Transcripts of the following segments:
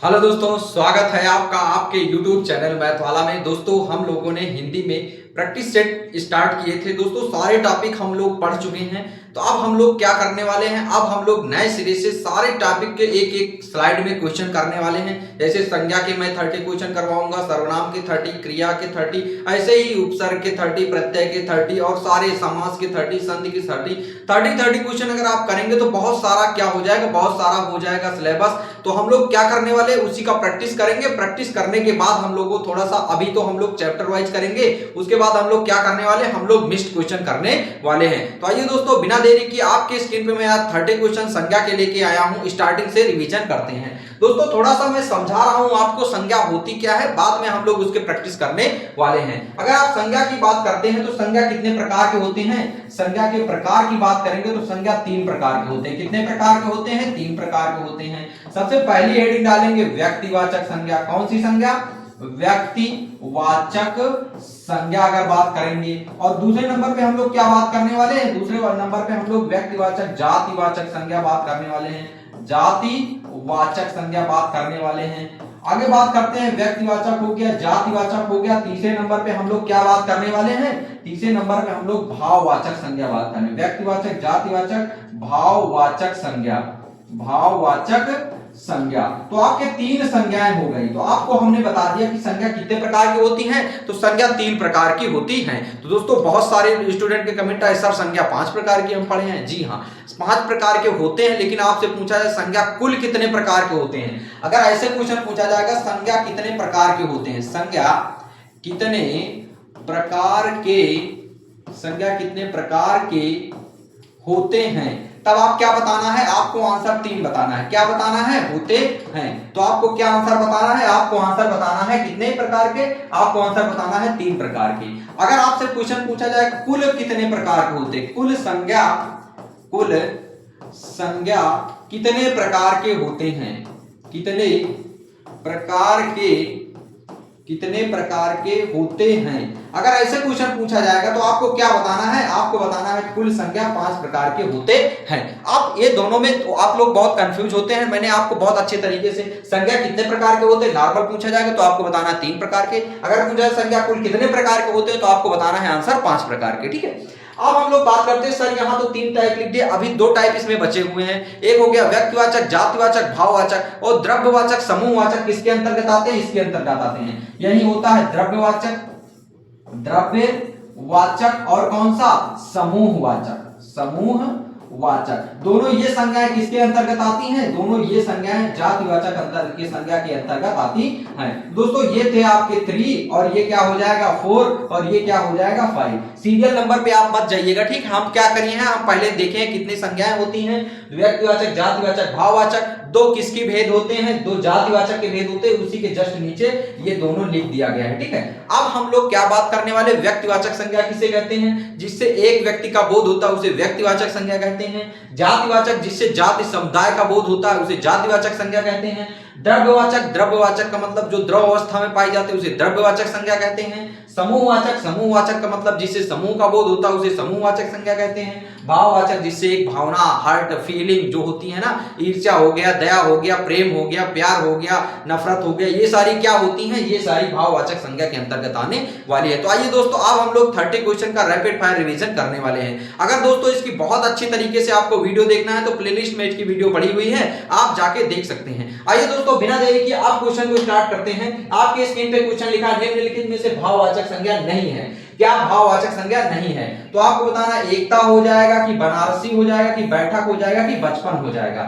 Hello दोस्तों, स्वागत है आपका आपके YouTube चैनल मैथ वाला में। दोस्तों हम लोगों ने हिंदी में प्रैक्टिस सेट स्टार्ट किए थे। दोस्तों सारे टॉपिक हम लोग पढ़ चुके हैं। तो अब हम लोग क्या करने वाले हैं, अब हम लोग नए सिरे से सारे टॉपिक के एक एक स्लाइड में क्वेश्चन करने वाले हैं। जैसे संज्ञा के मैं 30 क्वेश्चन करवाऊंगा, सर्वनाम के 30, क्रिया के 30, ऐसे ही उपसर्ग के 30, प्रत्यय के 30 और सारे समास के 30, संधि के 30 क्वेश्चन अगर आप करेंगे तो बहुत सारा क्या हो जाएगा, बहुत सारा हो जाएगा सिलेबस। तो हम लोग क्या करने वाले, उसी का प्रैक्टिस करेंगे। प्रैक्टिस करने के बाद हम लोग को थोड़ा सा, अभी तो हम लोग चैप्टर वाइज करेंगे, उसके बाद हम लोग क्या करने वाले, हम लोग मिक्स्ड क्वेश्चन करने वाले हैं। तो आइए दोस्तों बिना देरी की आपके स्क्रीन पे मैं आज 30 क्वेश्चन संज्ञा के लेके आया हूं। स्टार्टिंग से रिवीजन करते हैं। दोस्तों थोड़ा सा मैं समझा रहा हूं आपको संज्ञा होती क्या है, बाद में हम लोग उसके प्रैक्टिस करने वाले हैं। अगर आप संज्ञा की बात करते हैं तो संज्ञा कितने प्रकार के होते हैं, संज्ञा के प्रकार की बात करेंगे तो संज्ञा 3 प्रकार के होते हैं। कितने प्रकार के होते हैं, 3 प्रकार के होते हैं। सबसे पहली हेडिंग डालेंगे व्यक्तिवाचक संज्ञा। कौन सी संज्ञा, व्यक्तिवाचक संज्ञा अगर बात करेंगे। और दूसरे नंबर पे हम लोग क्या बात करने वाले हैं, दूसरे नंबर पे हम लोग व्यक्तिवाचक जातिवाचक संज्ञा बात करने वाले हैं। जातिवाचक संज्ञा बात करने वाले हैं। आगे बात करते हैं, व्यक्तिवाचक हो गया, जातिवाचक हो गया। तीसरे नंबर पे हम लोग क्या बात करने वाले हैं, तीसरे नंबर पे हम लोग भाववाचक संज्ञा बात करें। व्यक्तिवाचक, जातिवाचक, भाववाचक संज्ञा, भाववाचक संज्ञा। तो आपके 3 संज्ञाएं हो गई। तो आपको हमने बता दिया कि संज्ञा कितने प्रकार की होती हैं, तो संज्ञा 3 प्रकार की होती हैं। तो दोस्तों बहुत सारे स्टूडेंट के कमेंट आए, सर संज्ञा 5 प्रकार की हम पढ़े हैं। जी हाँ, 5 प्रकार के होते हैं, लेकिन आपसे पूछा जाए संज्ञा कुल कितने प्रकार के होते हैं। अगर ऐसे क्वेश्चन पूछा जाएगा संज्ञा कितने प्रकार के होते हैं, संज्ञा कितने प्रकार के, संज्ञा कितने प्रकार के होते हैं, तब आप क्या बताना है, आपको आंसर 3 बताना है। क्या बताना है, होते हैं। तो आपको क्या आंसर बताना है, आपको आंसर बताना है कितने प्रकार के, आपको आंसर बताना है 3 प्रकार के। अगर आपसे क्वेश्चन पूछा जाए कुल कितने प्रकार के होते, कुल संज्ञा, कुल संज्ञा कितने प्रकार के होते हैं, कितने प्रकार के, कितने प्रकार के होते हैं। अगर ऐसे क्वेश्चन पूछा जाएगा तो आपको क्या बताना है, आपको बताना है कुल संज्ञा 5 प्रकार के होते हैं। अब ये दोनों में तो आप लोग बहुत कंफ्यूज होते हैं। मैंने आपको बहुत अच्छे तरीके से संज्ञा कितने प्रकार के होते हैं नॉर्मल पूछा जाएगा तो आपको बताना है 3 प्रकार के। अगर पूछा जाए संज्ञा कुल कितने प्रकार के होते हैं तो आपको बताना है आंसर 5 प्रकार के। ठीक है, अब हम लोग बात करते हैं, सर यहाँ तो 3 टाइप लिख दिए, अभी 2 टाइप इसमें बचे हुए हैं। एक हो गया व्यक्तिवाचक, जातिवाचक, भाववाचक, और द्रव्यवाचक, समूहवाचक किसके अंतर्गत आते हैं, इसके अंतर्गत आते हैं। यही होता है द्रव्यवाचक, द्रव्यवाचक और कौन सा, समूहवाचक, समूहवाचक। दोनों ये संज्ञाएं किसके अंतर्गत आती हैं, दोनों ये संज्ञाएं जातिवाचक अंतर्गत की संज्ञा के अंतर्गत आती हैं। दोस्तों ये थे आपके 3 और ये क्या हो जाएगा 4 और ये क्या हो जाएगा 5। सीरियल नंबर पे आप मत जाइएगा। ठीक, हम क्या करिए हैं, हम पहले देखें कितनी संज्ञाएं होती हैं। व्यक्तिवाचक, जातिवाचक, भाववाचक, 2 किसके भेद होते हैं, 2 जातिवाचक के भेद होते हैं। उसी के जस्ट नीचे ये दोनों लिख दिया गया है। ठीक है, अब हम लोग क्या बात करने वाले, व्यक्तिवाचक संज्ञा किसे कहते हैं, जिससे एक व्यक्ति का बोध होता है उसे व्यक्तिवाचक संज्ञा कहते हैं। जातिवाचक, जिससे जाति समुदाय का बोध होता है उसे जातिवाचक संज्ञा कहते हैं। द्रव्यवाचक, द्रव्यवाचक का मतलब जो द्रव अवस्था में पाई जाती है उसे द्रव्यवाचक संज्ञा कहते हैं। समूहवाचक, समूहवाचक का मतलब जिससे समूह का बोध होता है उसे समूहवाचक संज्ञा कहते हैं। भाववाचक, जिससे एक भावना, हार्ट फीलिंग जो होती है ना, ईर्ष्या हो गया, दया हो गया, प्रेम हो गया, प्यार हो गया, नफरत हो गया, ये सारी क्या होती हैं, ये सारी भाववाचक संज्ञा के अंतर्गत आने वाली है। तो आइए दोस्तों अब हम लोग 30 क्वेश्चन का रैपिड फायर रिवीजन करने वाले हैं। अगर दोस्तों इसकी बहुत अच्छी तरीके से आपको वीडियो देखना है तो प्लेलिस्ट में इसकी वीडियो पड़ी हुई है, आप जाके देख सकते हैं। आइए दोस्तों बिना देरी किए आप क्वेश्चन को स्टार्ट करते हैं। आपके स्क्रीन पे क्वेश्चन लिखा है, निम्नलिखित में से भाववाचक संज्ञा नहीं है। क्या भाववाचक संज्ञा नहीं है, तो आपको बताना एकता हो जाएगा कि बनारसी हो जाएगा कि बैठक हो जाएगा कि बचपन हो जाएगा।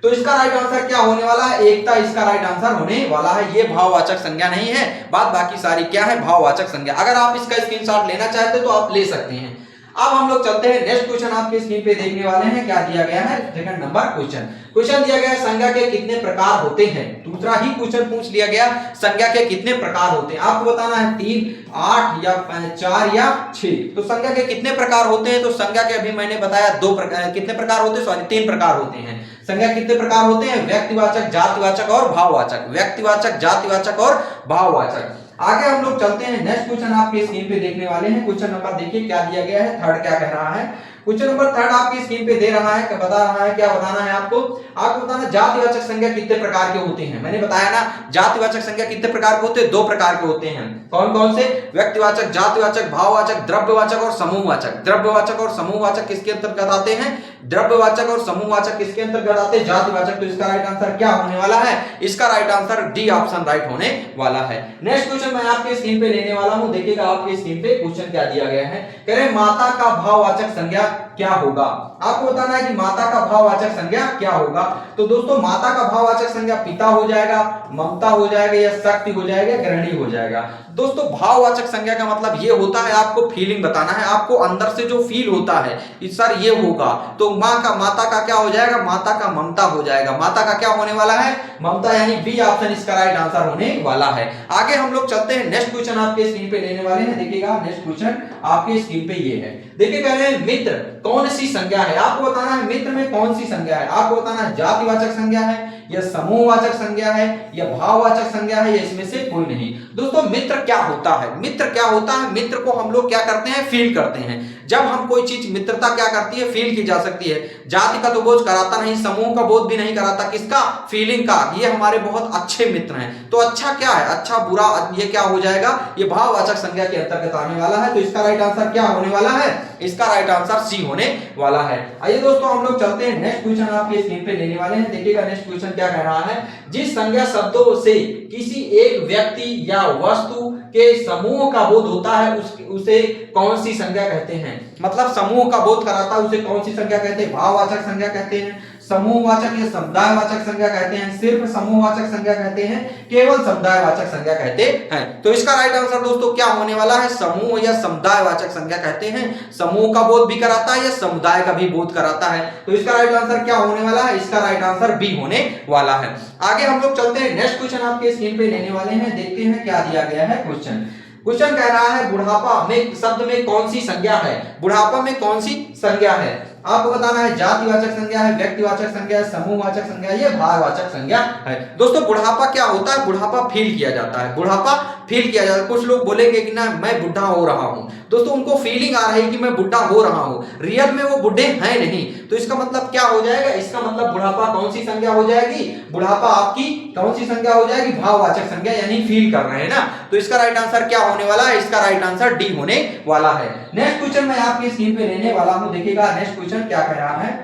तो इसका राइट आंसर क्या होने वाला है, एकता इसका राइट आंसर होने वाला है। ये भाववाचक संज्ञा नहीं है, बाद बाकी सारी क्या है, भाववाचक संज्ञा। अगर आप इसका स्क्रीनशॉट लेना चाहते तो आप ले सकते हैं। अब हम लोग चलते हैं नेक्स्ट क्वेश्चन, आपके स्क्रीन पे देखने वाले हैं। क्या दिया गया है, सेकंड नंबर क्वेश्चन। क्वेश्चन दिया गया है संज्ञा के कितने प्रकार होते हैं। दूसरा ही क्वेश्चन पूछ लिया गया, संज्ञा के कितने प्रकार होते हैं। आपको बताना है 3, 8 या 4 या 6। तो संज्ञा के कितने प्रकार होते हैं, तो संज्ञा के अभी मैंने बताया 2 प्रकार, कितने प्रकार होते हैं, सॉरी 3 प्रकार होते हैं। संज्ञा कितने प्रकार होते हैं, व्यक्तिवाचक, जातिवाचक और भाववाचक। व्यक्तिवाचक, जातिवाचक और भाववाचक। आगे हम लोग चलते हैं, नेक्स्ट क्वेश्चन आपके स्क्रीन पे देखने वाले हैं। क्वेश्चन नंबर देखिए क्या दिया गया है, थर्ड क्या कह रहा है। क्वेश्चन नंबर 3 आपकी स्क्रीन पे दे रहा है, बता रहा है, क्या बताना है आपको बताना जातिवाचक संज्ञा कितने प्रकार के होते हैं। मैंने बताया ना जातिवाचक संज्ञा कितने प्रकार के होते हैं, 2 प्रकार के होते हैं। कौन कौन से? व्यक्तिवाचक, जातिवाचक, भाववाचक, द्रव्यवाचक और समूहवाचक। द्रव्यवाचक और समूहवाचक किसके अंतर्गत आते हैं? द्रव्यवाचक और समूहवाचक किसके अंतर्गत आते हैं? जातिवाचक। तो इसका राइट आंसर क्या होने वाला है? इसका right answer D option right होने वाला है। नेक्स्ट क्वेश्चन मैं आपके स्क्रीन पे लेने वाला हूं, देखिएगा आपके स्क्रीन पे क्वेश्चन क्या दिया गया है। कह रहे माता का भाववाचक संज्ञा क्या होगा। आपको बताना है कि माता का भाववाचक संज्ञा क्या होगा। तो दोस्तों माता का भाववाचक संज्ञा पिता हो जाएगा, ममता हो जाएगा, या शक्ति हो जाएगा, गृहिणी हो जाएगा। दोस्तों भाववाचक संज्ञा का मतलब ये होता है आपको फीलिंग बताना है, आपको अंदर से जो फील होता है कि सर ये होगा। तो माता का क्या हो जाएगा? माता का ममता हो जाएगा। माता का क्या होने वाला है? ममता, यानी बी ऑप्शन इसका राइट आंसर होने वाला है। आगे हम लोग चलते हैं, नेक्स्ट क्वेश्चन आपके स्क्रीन पे लेने वाले हैं। देखिएगा नेक्स्ट क्वेश्चन आपके स्क्रीन पे ये है। देखिए कह रहे हैं मित्र कौन सी संज्ञा है। आपको बताना है मित्र में कौन सी संज्ञा है। आपको बताना है जातिवाचक संज्ञा है, या समूहवाचक संज्ञा है, या भाववाचक संज्ञा है, या इसमें से कोई नहीं। दोस्तों मित्र क्या होता है? मित्र क्या होता है? मित्र को हम लोग क्या करते हैं? फील करते हैं। जब हम कोई चीज मित्रता क्या करती है? फील की जा सकती है। जाति का तो बोझ कराता नहीं, समूह का बोझ भी नहीं कराता, किसका? फीलिंग का। ये हमारे बहुत अच्छे मित्र हैं। तो अच्छा क्या है? अच्छा बुरा, ये क्या हो जाएगा? ये भाववाचक संज्ञा के अंतर्गत आने वाला है। तो इसका राइट आंसर क्या होने वाला है? इसका राइट आंसर सी होने वाला है। आइए दोस्तों हम लोग चलते हैं, नेक्स्ट क्वेश्चन आपके स्क्रीन पे लेने वाले हैं। देखिएगा नेक्स्ट क्वेश्चन क्या कह रहा है। जिस संज्ञा शब्दों से किसी एक व्यक्ति या वस्तु के समूह का बोध होता है उसे कौन सी संज्ञा कहते हैं? मतलब समूह का बोध कराता है उसे कौन सी संज्ञा कहते हैं? भाववाचक संज्ञा कहते हैं, समूहवाचक या समुदायवाचक संज्ञा कहते हैं, सिर्फ समूहवाचक संज्ञा कहते हैं, केवल समुदायवाचक संज्ञा कहते हैं। तो इसका राइट आंसर दोस्तों क्या होने वाला है? समूह या समुदायवाचक संज्ञा कहते हैं। समूह का बोध भी कराता है या समुदाय का भी बोध कराता है। तो इसका राइट आंसर क्या होने वाला है? इसका राइट आंसर बी होने वाला है। आगे हम लोग चलते हैं, नेक्स्ट क्वेश्चन आपके स्क्रीन पे लेने वाले हैं। देखते हैं क्या दिया गया है क्वेश्चन। क्वेश्चन कह रहा है बुढ़ापा में शब्द में कौन सी संज्ञा है? बुढ़ापा में कौन सी संज्ञा है? आपको बताना है जातिवाचक संज्ञा है, व्यक्तिवाचक संज्ञा है, समूहवाचक संज्ञा है, भाववाचक संज्ञा है। दोस्तों बुढ़ापा क्या होता है? बुढ़ापा फील किया जाता है। बुढ़ापा फील किया जाता है। कुछ लोग बोलेंगे कि ना मैं बुढ़ा हो रहा हूं। दोस्तों उनको फीलिंग आ रही है कि मैं बुढ़ा हो रहा हूं, रियल में वो बुढ़े हैं नहीं। तो इसका मतलब क्या हो जाएगा? इसका मतलब बुढ़ापा कौन सी संज्ञा हो जाएगी? बुढ़ापा आपकी कौन सी संज्ञा हो जाएगी? भाववाचक संज्ञा, यानी फील कर रहे हैं ना। तो इसका राइट आंसर क्या होने वाला है? इसका राइट आंसर डी होने वाला है। नेक्स्ट क्वेश्चन मैं आपकी स्क्रीन पे लेने वाला हूं। देखिएगा नेक्स्ट क्वेश्चन क्या कह रहा है।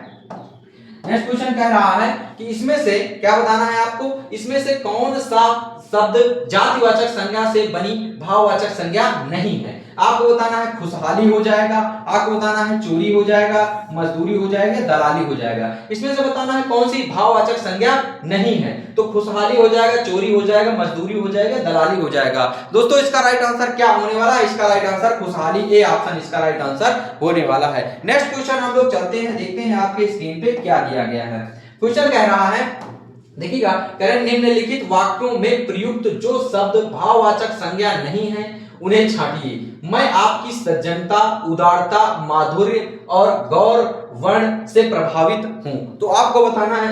नेक्स्ट क्वेश्चन कह रहा है कि इसमें से क्या बताना है आपको? इसमें से कौन सा शब्द जातिवाचक संज्ञा से बनी भाववाचक संज्ञा नहीं है? आपको बताना है खुशहाली हो जाएगा, आपको बताना है चोरी हो जाएगा, मजदूरी हो जाएगा, दलाली हो जाएगा। इसमें से बताना है कौन सी भाववाचक संज्ञा नहीं है। तो खुशहाली हो जाएगा, चोरी हो जाएगा, मजदूरी हो जाएगा, दलाली हो जाएगा। दोस्तों इसका राइट आंसर क्या होने वाला है? इसका राइट आंसर खुशहाली, ए ऑप्शन इसका राइट आंसर होने वाला है। नेक्स्ट क्वेश्चन हम लोग चलते हैं, देखते हैं आपके स्क्रीन पे क्या दिया गया है। क्वेश्चन कह रहा है, देखिएगा, कह रहे निम्नलिखित वाक्यों में प्रयुक्त जो शब्द भाववाचक संज्ञा नहीं है उन्हें छांटिए। मैं आपकी सज्जनता, उदारता, माधुर्य और गौर वर्ण से प्रभावित हूं। तो आपको बताना है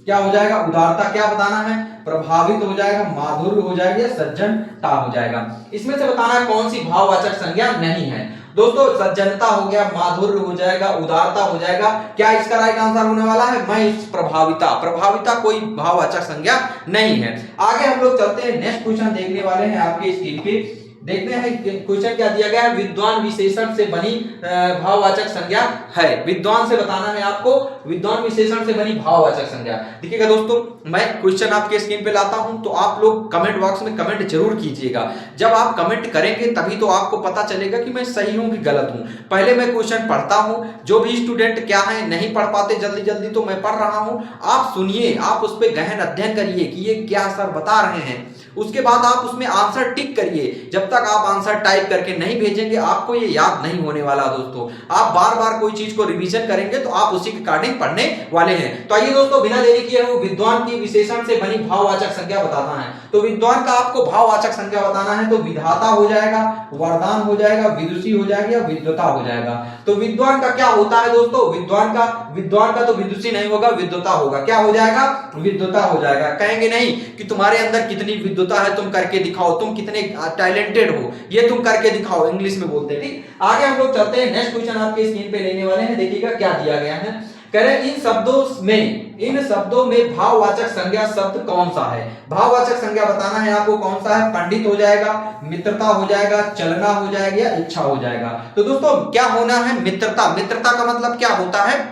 क्या हो जाएगा? उदारता क्या बताना है? प्रभावित हो जाएगा, माधुर्य हो जाएगा, सज्जनता हो जाएगा। इसमें से बताना है कौन सी भाववाचक संज्ञा नहीं है। दोस्तों सज्जनता हो गया, माधुर्य हो जाएगा, उदारता हो जाएगा। क्या इसका राइट आंसर होने वाला है? मैं प्रभाविता। प्रभाविता कोई भाववाचक संज्ञा नहीं है। आगे हम लोग चलते हैं, नेक्स्ट क्वेश्चन देखने वाले हैं आपके स्क्रीन पे। देखते हैं क्वेश्चन क्या दिया गया है। विद्वान विशेषण से बनी भाववाचक संज्ञा है। विद्वान से बताना है आपको, विद्वान विशेषण से बनी भाववाचक संज्ञा। देखिएगा दोस्तों मैं क्वेश्चन आपके स्क्रीन पे लाता हूं तो आप लोग कमेंट बॉक्स में कमेंट जरूर कीजिएगा। जब आप कमेंट करेंगे तभी तो आपको पता चलेगा कि मैं सही हूं कि गलत हूं। पहले मैं क्वेश्चन पढ़ता हूं, जो भी स्टूडेंट क्या है नहीं पढ़ पाते जल्दी जल्दी, तो मैं पढ़ रहा हूं, आप सुनिए, आप उस पर गहन अध्ययन करिए कि ये क्या सर बता रहे हैं। उसके बाद आप उसमें आंसर टिक करिए। जब तक आप आंसर टाइप करके नहीं भेजेंगे आपको ये याद नहीं होने वाला। दोस्तों आप बार बार कोई चीज को रिवीजन करेंगे तो आप उसी के अकॉर्डिंग पढ़ने वाले हैं। तो आइए दोस्तों बिना देरी किए हुए विद्वान की विशेषण से बनी भाववाचक संज्ञा बताना है। तो विद्वान का आपको भाववाचक संज्ञा बताना है तो विधाता हो जाएगा, वरदान हो जाएगा, विदुषी हो जाएगा, विद्वता हो जाएगा। तो विद्वान का क्या होता है दोस्तों? विद्वान का तो विदुषी नहीं होगा, विद्वता होगा। क्या हो जाएगा? विद्वता हो जाएगा। कहेंगे नहीं कि तुम्हारे अंदर कितनी विद्वता होता है तुम करके दिखाओ, तुम कितने टैलेंटेड हो, ये तुम करके दिखाओ, इंग्लिश में बोलते हैं। ठीक, आगे हम लोग चलते हैं। नेक्स्ट क्वेश्चन आपके स्क्रीन पे लेने वाले हैं, देखिएगा क्या दिया गया है। कह रहे हैं इन शब्दों में भाववाचक संज्ञा शब्द कौन सा है। भाववाचक संज्ञा बताना है आपको कौन सा है। पंडित हो जाएगा, मित्रता हो जाएगा, चलना हो जाएगा या इच्छा हो जाएगा। तो दोस्तों क्या होना है, मित्रता। मित्रता का मतलब क्या होता है,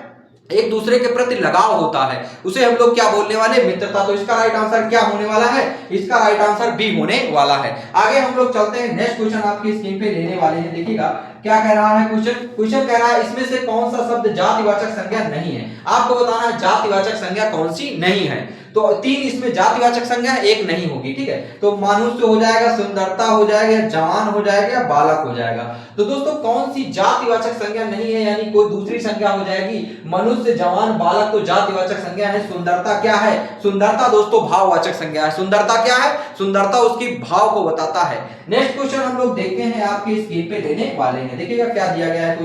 एक दूसरे के प्रति लगाव होता है, उसे हम लोग क्या बोलने वाले, मित्रता। तो इसका राइट आंसर क्या होने वाला है, इसका राइट आंसर बी होने वाला है। आगे हम लोग चलते हैं। नेक्स्ट क्वेश्चन आपकी स्क्रीन पे लेने वाले हैं, देखिएगा क्या कह रहा है क्वेश्चन कह रहा है इसमें से कौन सा शब्द जातिवाचक संज्ञा नहीं है। आपको बताना है जातिवाचक संज्ञा कौन सी नहीं है। तो 3 इसमें जातिवाचक संज्ञा है, 1 नहीं होगी। ठीक है, तो मनुष्य हो जाएगा, सुंदरता हो जाएगा, जवान हो जाएगा, बालक हो जाएगा। तो दोस्तों कौन सी जातिवाचक संज्ञा नहीं है, यानी कोई दूसरी संज्ञा हो जाएगी। मनुष्य, जवान, बालक तो जातिवाचक संज्ञा है। सुंदरता क्या है, सुंदरता दोस्तों भाववाचक संज्ञा है। सुंदरता क्या है, सुंदरता उसकी भाव को बताता है। नेक्स्ट क्वेश्चन हम लोग देखते हैं, आपकी स्क्रीन पे देने वाले हैं, देखिएगा क्या दिया गया है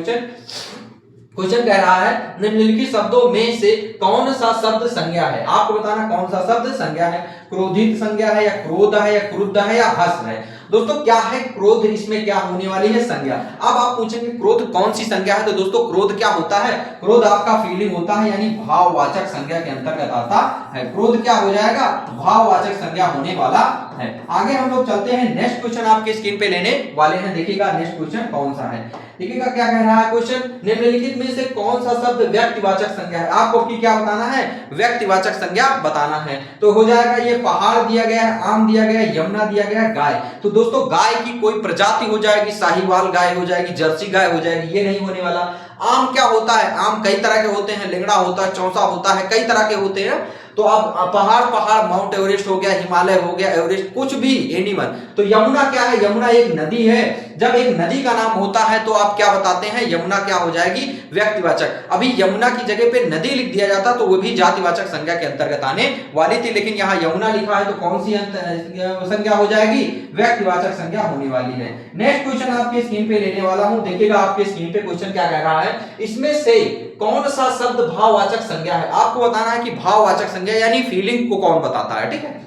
क्वेश्चन कह रहा है निम्नलिखित शब्दों में से कौन सा शब्द संज्ञा है। आपको बताना कौन सा शब्द संज्ञा है। क्रोधित संज्ञा है, या क्रोध है, या क्रुद्ध है, या हर्ष है। दोस्तों क्या है क्रोध, इसमें क्या होने वाली है संज्ञा। अब आप पूछेंगे क्रोध कौन सी संज्ञा है, तो दोस्तों क्रोध क्या होता है, क्रोध आपका फीलिंग होता है, यानी भाववाचक संज्ञा के अंतर्गत आता है। क्रोध क्या हो जाएगा, भाववाचक संज्ञा होने वाला है। आगे हम लोग चलते हैं। नेक्स्ट क्वेश्चन आपके स्क्रीन पे लेने वाले हैं, देखिएगा नेक्स्ट क्वेश्चन कौन सा है। देखिएगा क्या कह रहा है क्वेश्चन, निम्नलिखित में से कौन सा शब्द व्यक्तिवाचक संज्ञा है। आपको क्या बताना है, व्यक्तिवाचक संज्ञा बताना है। तो हो जाएगा ये पहाड़ दिया गया है, आम दिया गया है, यमुना दिया गया है, गाय। तो दोस्तों गाय की कोई प्रजाति हो जाएगी, साहीवाल गाय हो जाएगी, जर्सी गाय हो जाएगी, ये नहीं होने वाला। आम क्या होता है, आम कई तरह के होते हैं, लेंगड़ा होता है, चौसा होता है, कई तरह के होते हैं। तो अब पहाड़, माउंट एवरेस्ट हो गया, हिमालय हो गया, एवरेस्ट, कुछ भी एनिमल। तो यमुना क्या है, यमुना एक नदी है। जब एक नदी का नाम होता है तो आप क्या बताते हैं, यमुना क्या हो जाएगी, व्यक्तिवाचक। अभी यमुना की जगह पे नदी लिख दिया जाता तो वो भी जातिवाचक संज्ञा के अंतर्गत आने वाली थी, लेकिन यहाँ यमुना लिखा है तो कौन सी संज्ञा हो जाएगी, व्यक्तिवाचक संज्ञा होने वाली है। नेक्स्ट क्वेश्चन आपके स्क्रीन पे लेने वाला हूं, देखिएगा आपके स्क्रीन पे क्वेश्चन क्या कह रहा है, इसमें से कौन सा शब्द भाववाचक संज्ञा है। आपको बताना है कि भाववाचक संज्ञा यानी फीलिंग को कौन बताता है। ठीक है,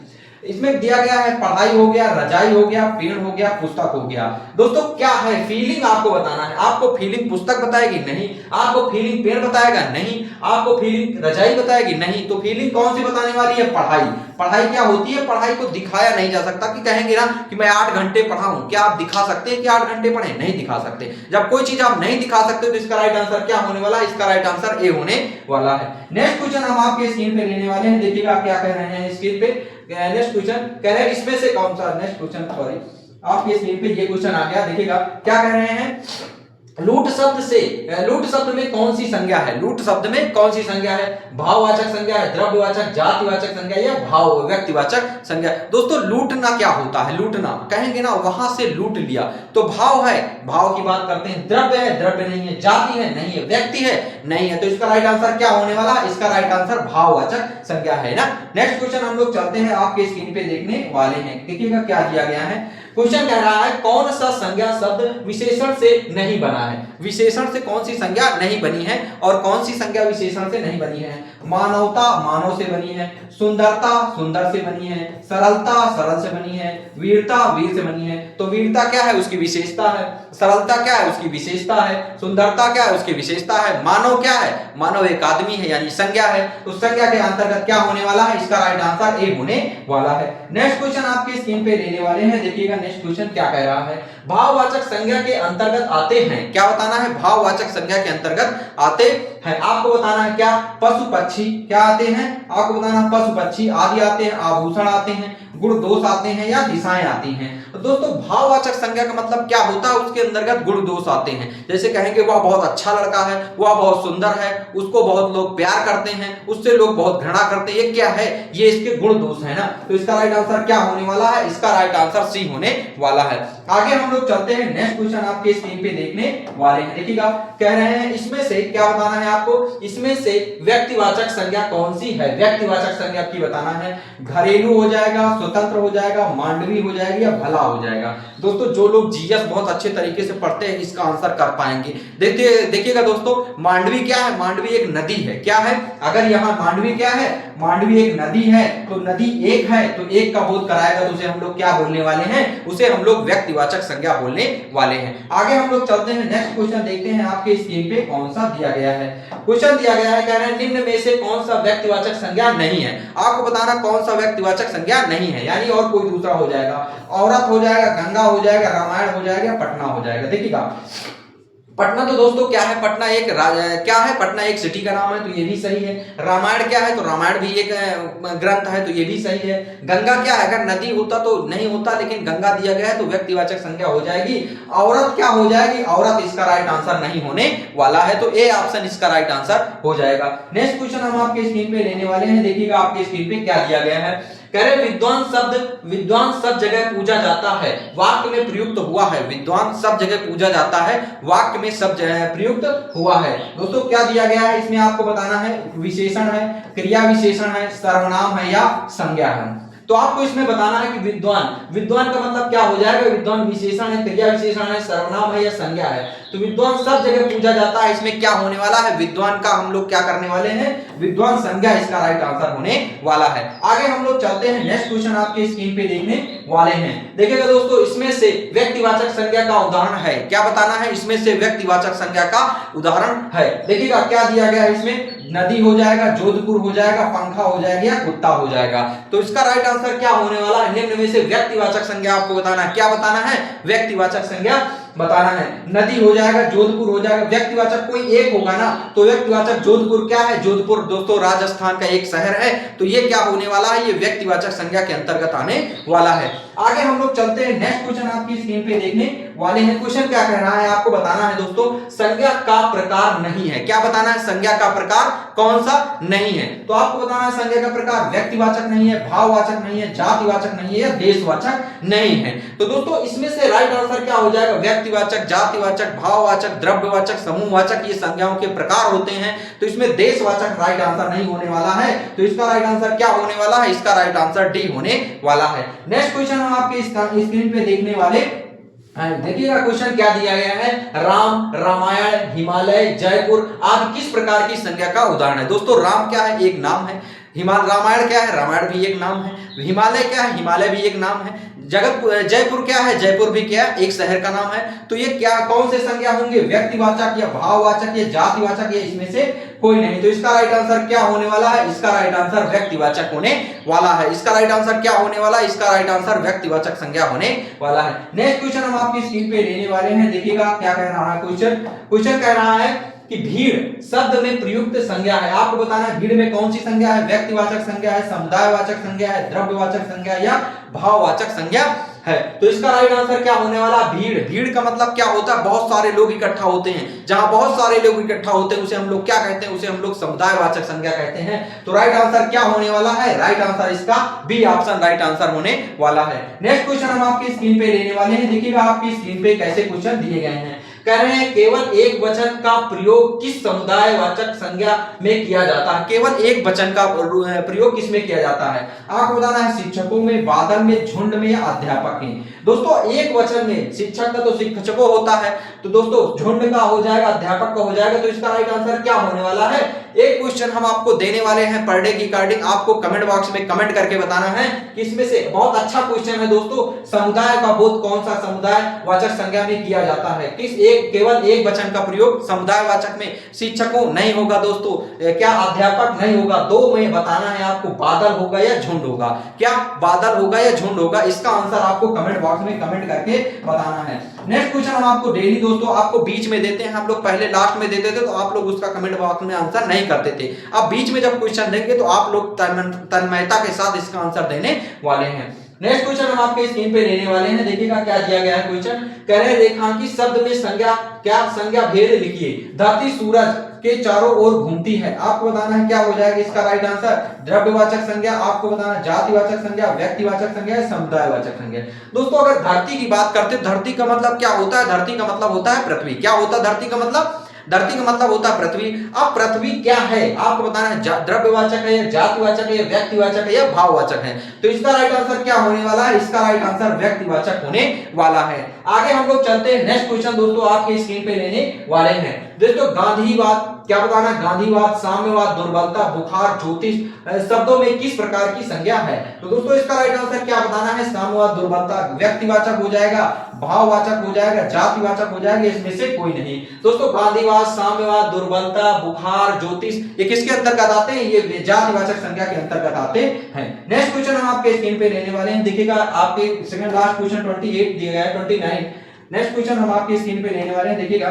इसमें दिया गया है पढ़ाई हो गया, रजाई हो गया, पेड़ हो गया, पुस्तक हो गया। दोस्तों क्या है, फीलिंग आपको बताना है। आपको फीलिंग पुस्तक बताएगी नहीं, आपको फीलिंग पेड़ बताएगा नहीं, आपको फीलिंग रजाई बताएगी नहीं। तो फीलिंग कौन सी बताने वाली है, पढ़ाई। पढ़ाई क्या होती है, पढ़ाई को दिखाया नहीं जा सकता। कि कहेंगे ना कि मैं 8 घंटे पढ़ा हूं, क्या आप दिखा सकते हैं कि 8 घंटे पढ़े, नहीं दिखा सकते। जब कोई चीज आप नहीं दिखा सकते तो इसका राइट आंसर क्या होने वाला है, इसका राइट आंसर ए होने वाला है। नेक्स्ट क्वेश्चन हम आपके स्क्रीन पे लेने वाले हैं, देखिएगा क्या कह रहे हैं स्क्रीन पे। नेक्स्ट क्वेश्चन कह रहे हैं इसमें से कौन सा, नेक्स्ट क्वेश्चन सॉरी आपके स्क्रीन पे ये क्वेश्चन आ गया, देखिएगा क्या कह रहे हैं। लूट शब्द में कौन सी संज्ञा है, लूट शब्द में कौन सी संज्ञा है, भाववाचक संज्ञा है, द्रव्यवाचक, जातिवाचक संज्ञा या भाव व्यक्तिवाचक संज्ञा। दोस्तों लूटना क्या होता है, लूटना कहेंगे ना वहां से लूट लिया तो भाव है, भाव की बात करते हैं। द्रव्य है, द्रव्य नहीं है। जाति है, नहीं है। व्यक्ति है, नहीं है। तो इसका राइट आंसर क्या होने वाला, इसका राइट आंसर भाववाचक संज्ञा है ना। नेक्स्ट क्वेश्चन हम लोग चलते हैं, आपके स्क्रीन पे देखने वाले हैं, देखिएगा क्या दिया गया है। क्वेश्चन कह रहा है कौन सा संज्ञा शब्द विशेषण से नहीं बना है। विशेषण से कौन सी संज्ञा नहीं बनी है और कौन सी संज्ञा विशेषण से नहीं बनी है। मानवता मानव से बनी है, सुंदरता सुंदर से बनी है, सरलता सरल से बनी है, वीरता वीर से बनी है। तो वीरता क्या है, उसकी विशेषता है। सरलता क्या है, उसकी विशेषता है। सुंदरता क्या है, उसकी विशेषता है। मानव क्या है, मानव एक आदमी है यानी संज्ञा है। तो संज्ञा के अंतर्गत क्या होने वाला है, इसका राइट आंसर ए होने वाला है। नेक्स्ट क्वेश्चन आपके स्क्रीन पे लेने वाले हैं, देखिएगा नेक्स्ट क्वेश्चन क्या कह रहा है। भाववाचक संज्ञा के अंतर्गत आते हैं, क्या बताना है, भाववाचक संज्ञा के अंतर्गत आते हैं। आपको बताना है क्या, पशु पक्षी क्या आते हैं, आपको बताना पशु पक्षी आदि आते हैं, आभूषण आते हैं, गुण दोष आते हैं या दिशाएं आती हैं। तो दोस्तों भाववाचक संज्ञा का मतलब क्या होता है, उसके अंतर्गत गुण दोष आते हैं। जैसे कहेंगे वह बहुत अच्छा लड़का है, वह बहुत सुंदर है, उसको बहुत लोग प्यार करते हैं, उससे लोग बहुत घृणा करते हैं, ये क्या है, ये इसके गुण दोष है ना। तो इसका राइट आंसर क्या होने वाला है, इसका राइट आंसर सी होने वाला है। आगे हम लोग चलते हैं, नेक्स्ट क्वेश्चन आपके स्क्रीन पे देखने वाले हैं, देखिएगा कह रहे हैं इसमें से क्या बताना है आपको, इसमें से व्यक्तिवाचक संज्ञा कौन सी है। व्यक्तिवाचक संज्ञा की बताना है, घरेलू हो जाएगा, स्वतंत्र हो जाएगा, मांडवी हो जाएगी या भला हो जाएगा। दोस्तों जो लोग जीएस बहुत अच्छे तरीके से पढ़ते हैं इसका आंसर कर पाएंगे। देखिएगा दोस्तों, मांडवी क्या है? मांडवी एक नदी है। क्या है? अगर यहाँ मांडवी क्या है? मांडवी एक नदी है, तो नदी एक है तो एक का बोध कराएगा तो उसे हम लोग क्या बोलने वाले हैं? उसे हम लोग व्यक्तिवाचक संज्ञा बोलने वाले हैं। आगे हम लोग चलते हैं, नेक्स्ट क्वेश्चन देखते हैं आपके स्क्रीन पे कौन सा दिया गया है। क्वेश्चन दिया गया है, कह रहे हैं निम्न में से कौन सा व्यक्तिवाचक संज्ञा नहीं है। आपको बताना कौन सा व्यक्तिवाचक संज्ञा नहीं है, यानी और कोई दूसरा हो जाएगा, औरत हो जाएगा, गंगा हो जाएगा, रामायण हो जाएगा, पटना हो जाएगा। देखिएगा पटना तो दोस्तों क्या है? पटना एक क्या है? पटना एक सिटी का नाम है, तो ये भी सही है। रामायण क्या है? तो रामायण भी एक ग्रंथ है, तो ये भी सही है। गंगा क्या है? अगर नदी होता तो नहीं होता, लेकिन गंगा दिया गया है तो व्यक्तिवाचक संज्ञा हो जाएगी। औरत क्या हो जाएगी? औरत इसका राइट आंसर नहीं होने वाला है, तो ए ऑप्शन इसका राइट आंसर हो जाएगा। नेक्स्ट क्वेश्चन हम आपके स्क्रीन पे लेने वाले हैं। देखिएगा आपके स्क्रीन पे क्या दिया गया है। कह रहे विद्वान सब जगह पूजा जाता है, वाक्य में प्रयुक्त हुआ है। विद्वान सब जगह पूजा जाता है, वाक्य में सब जगह प्रयुक्त हुआ है। दोस्तों क्या दिया गया है इसमें आपको बताना है, विशेषण है, क्रिया विशेषण है, सर्वनाम है या संज्ञा है। तो आपको इसमें बताना है कि विद्वान का मतलब क्या हो जाएगा? विद्वान विशेषण है, क्रिया विशेषण है, सर्वनाम है या संज्ञा है। तो विद्वान सब जगह पूजा जाता है, इसमें क्या होने वाला है? विद्वान का हम लोग क्या करने वाले हैं? विद्वान संज्ञा इसका राइट आंसर होने वाला है। आगे हम लोग चलते हैं, नेक्स्ट क्वेश्चन आपके स्क्रीन पे देखने वाले हैं। देखिएगा दोस्तों, इसमें से व्यक्तिवाचक संज्ञा का उदाहरण है। क्या बताना है? इसमें से व्यक्तिवाचक संज्ञा का उदाहरण है। देखिएगा क्या दिया गया है इसमें, नदी हो जाएगा, जोधपुर हो जाएगा, पंखा हो जाएगा या कुत्ता हो जाएगा। तो इसका राइट आंसर क्या होने वाला है? निम्न में से व्यक्तिवाचक संज्ञा आपको बताना है। क्या बताना है? व्यक्तिवाचक संज्ञा बताना है। नदी हो जाएगा, जोधपुर हो जाएगा, व्यक्तिवाचक कोई एक होगा ना, तो व्यक्तिवाचक जोधपुर क्या है? जोधपुर दोस्तों राजस्थान का एक शहर है, तो ये क्या होने वाला है? ये व्यक्तिवाचक संज्ञा के अंतर्गत आने वाला है। आगे हम लोग चलते हैं, नेक्स्ट क्वेश्चन आपकी स्क्रीन पे देखने वाले हैं। क्वेश्चन क्या कह रहा है आपको बताना है दोस्तों, संज्ञा का प्रकार नहीं है। क्या बताना है? संज्ञा का प्रकार कौन सा नहीं है। तो आपको बताना है संज्ञा का प्रकार व्यक्तिवाचक नहीं है, भाववाचक नहीं है, जातिवाचक नहीं है या देशवाचक नहीं है। तो दोस्तों इसमें से राइट आंसर क्या हो जाएगा? व्यक्तिवाचक, जातिवाचक, भाववाचक, द्रव्यवाचक, समूहवाचक ये संज्ञाओं के प्रकार होते हैं, तो इसमें देशवाचक राइट आंसर नहीं होने वाला है। तो इसका राइट आंसर क्या होने वाला है? इसका राइट आंसर डी होने वाला है। नेक्स्ट क्वेश्चन हम आपके स्क्रीन पे देखने वाले, देखिएगा क्वेश्चन क्या दिया गया है। राम, रामायण, हिमालय, जयपुर आदि किस प्रकार की संज्ञा का उदाहरण है। दोस्तों राम क्या है? एक नाम है। रामायण क्या है? रामायण भी एक नाम है। हिमालय क्या है? हिमालय भी एक नाम है। जयपुर क्या है? जयपुर भी क्या? एक शहर का नाम है। तो ये क्या कौन से संज्ञा होंगे? व्यक्तिवाचक या भाववाचक या जातिवाचक या इसमें से कोई नहीं। तो इसका राइट आंसर क्या होने वाला है? इसका राइट आंसर व्यक्तिवाचक होने वाला है। इसका राइट आंसर क्या होने वाला है? इसका राइट आंसर व्यक्तिवाचक संज्ञा होने वाला है। नेक्स्ट क्वेश्चन हम आपकी स्क्रीन पे लेने वाले हैं। देखिएगा क्या कह रहा है क्वेश्चन कह रहा है कि भीड़ शब्द में प्रयुक्त संज्ञा है। आपको बताना है भीड़ में कौन सी संज्ञा है? व्यक्तिवाचक संज्ञा है, समुदायवाचक संज्ञा है, द्रव्यवाचक संज्ञा या भाववाचक संज्ञा है। तो इसका राइट आंसर क्या होने वाला? भीड़ का मतलब क्या होता है? बहुत सारे लोग इकट्ठा होते हैं। जहां बहुत सारे लोग इकट्ठा होते हैं उसे हम लोग क्या कहते हैं? उसे हम लोग समुदायवाचक संज्ञा कहते हैं। तो राइट आंसर क्या होने वाला है? राइट आंसर इसका बी ऑप्शन राइट आंसर होने वाला है। नेक्स्ट क्वेश्चन हम आपकी स्क्रीन पे लेने वाले हैं। देखिएगा आपकी स्क्रीन पे कैसे क्वेश्चन दिए गए हैं। कह रहे हैं केवल एक वचन का प्रयोग किस समुदायवाचक संज्ञा में किया जाता है। केवल एक वचन का प्रयोग किसमें किया जाता है? आपको बताना है शिक्षकों में, बादल में, झुंड में या अध्यापक में। दोस्तों एक वचन में शिक्षक का तो शिक्षकों होता है, तो दोस्तों झुंड का हो जाएगा, अध्यापक का हो जाएगा। तो इसका राइट आंसर क्या होने वाला है? एक क्वेश्चन हम आपको देने वाले हैं पर डे की कार्डिंग, आपको कमेंट बॉक्स में कमेंट करके बताना है कि इसमें से बहुत अच्छा क्वेश्चन है दोस्तों, समुदाय का बोध कौन सा समुदायवाचक संज्ञा में किया जाता है? केवल एक वचन का प्रयोग समुदायवाचक में शिक्षकों नहीं होगा दोस्तों, क्या अध्यापक नहीं होगा। दो में बताना है आपको, बादल होगा या झुंड होगा। क्या बादल होगा या झुंड होगा? इसका आंसर आपको कमेंट बॉक्स में कमेंट करके बताना है। नेक्स्ट क्वेश्चन हम आपको डेली दोस्तों आपको बीच में देते हैं। हम लोग पहले लास्ट में देते थे तो आप लोग उसका कमेंट बॉक्स में आंसर नहीं करते थे। अब बीच में जब क्वेश्चन देंगे तो आप लोग तन्मयता के साथ इसका आंसर देने वाले हैं। नेक्स्ट क्वेश्चन हम आपके स्क्रीन पे लेने वाले हैं। देखिएगा क्या दिया गया है क्वेश्चन। कह रहे रेखांकित शब्द में संज्ञा भेद लिखिए। धरती सूरज के चारों ओर घूमती है। आपको बताना है क्या हो जाएगा इसका राइट आंसर? द्रव्यवाचक संज्ञा, आपको बताना जातिवाचक संज्ञा, व्यक्तिवाचक संज्ञा, समुदायवाचक संज्ञा। दोस्तों अगर धरती की बात करते हैं, धरती का मतलब क्या होता है? धरती का मतलब होता है पृथ्वी। क्या होता है धरती का मतलब? धरती का मतलब होता है पृथ्वी। अब पृथ्वी क्या है आपको बताना है, द्रव्यवाचक है या जातिवाचक है या व्यक्तिवाचक है या भाववाचक है। तो इसका राइट आंसर क्या होने वाला है, इसका राइट आंसर व्यक्तिवाचक होने वाला है। आगे हम लोग चलते हैं, नेक्स्ट क्वेश्चन दोस्तों आपके स्क्रीन पे लेने वाले हैं। दोस्तों गांधीवाद क्या बताना, गांधीवाद, साम्यवाद, दुर्बलता, बुखार, ज्योतिष शब्दों में किस प्रकार की संज्ञा है। तो दोस्तों इसका राइट आंसर क्या बताना है, साम्यवाद, दुर्बलता, व्यक्तिवाचक हो जाएगा, भाववाचक हो जाएगा, जातिवाचक हो जाएगा, इसमें से कोई नहीं। दोस्तों गांधीवाद, साम्यवाद, दुर्बलता, बुखार, ज्योतिष ये किसके अंतर्गत आते हैं, ये जातिवाचक संज्ञा के अंतर्गत आते हैं। नेक्स्ट क्वेश्चन हम आपके स्क्रीन पे लेने वाले हैं, देखिएगा आपके सेकंड लास्ट क्वेश्चन 28 दिया गया है, 29। नेक्स्ट क्वेश्चन हम आपके स्क्रीन पे लेने वाले हैं, देखिएगा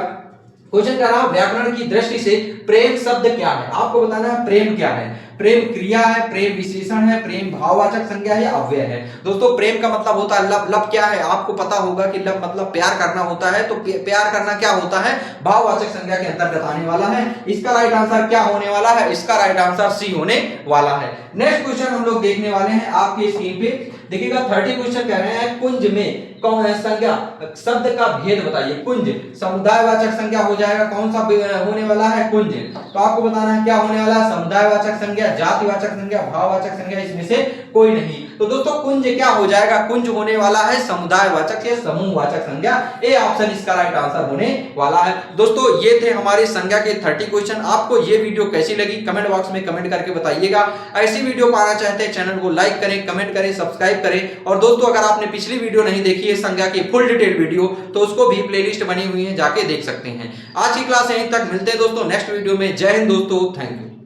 क्वेश्चन कह रहा हूं व्याकरण की दृष्टि से प्रेम शब्द क्या है। आपको बताना है प्रेम क्या है। प्रेम क्रिया है, प्रेम विशेषण है, प्रेम भाववाचक संज्ञा है, अव्यय है। दोस्तों प्रेम का मतलब होता है लव। लव क्या है आपको पता होगा कि लव मतलब प्यार करना होता है। तो प्यार करना क्या होता है, भाववाचक संज्ञा के अंतर्गत आने वाला है। इसका राइट आंसर क्या होने वाला है, इसका राइट आंसर सी होने वाला है। नेक्स्ट क्वेश्चन हम लोग देखने वाले हैं आपके स्क्रीन पे, देखिएगा 30 क्वेश्चन कह रहे हैं कुंज में कौन है संज्ञा शब्द का भेद बताइए। कुंज समुदायवाचक संज्ञा हो जाएगा, कौन सा होने वाला है, कुंज। तो आपको बताना है क्या होने वाला है, समुदायवाचक संज्ञा, जातिवाचक संज्ञा, भाववाचक संज्ञा, इसमें से कोई नहीं। तो दोस्तों कुंज क्या हो जाएगा, कुंज होने वाला है समुदायवाचक या समूहवाचक संज्ञा। ए ऑप्शन इसका राइट आंसर होने वाला है। दोस्तों ये थे हमारे संज्ञा के 30 क्वेश्चन। आपको ये वीडियो कैसी लगी कमेंट बॉक्स में कमेंट करके बताइएगा। ऐसी वीडियो पाना चाहते हैं चैनल को लाइक करें, कमेंट करें, सब्सक्राइब करें। और दोस्तों अगर आपने पिछली वीडियो नहीं देखी है संज्ञा की फुल डिटेल वीडियो, तो उसको भी प्लेलिस्ट बनी हुई है, जाके देख सकते हैं। आज की क्लास यहीं तक, मिलते हैं दोस्तों नेक्स्ट वीडियो में। जय हिंद दोस्तों, थैंक यू।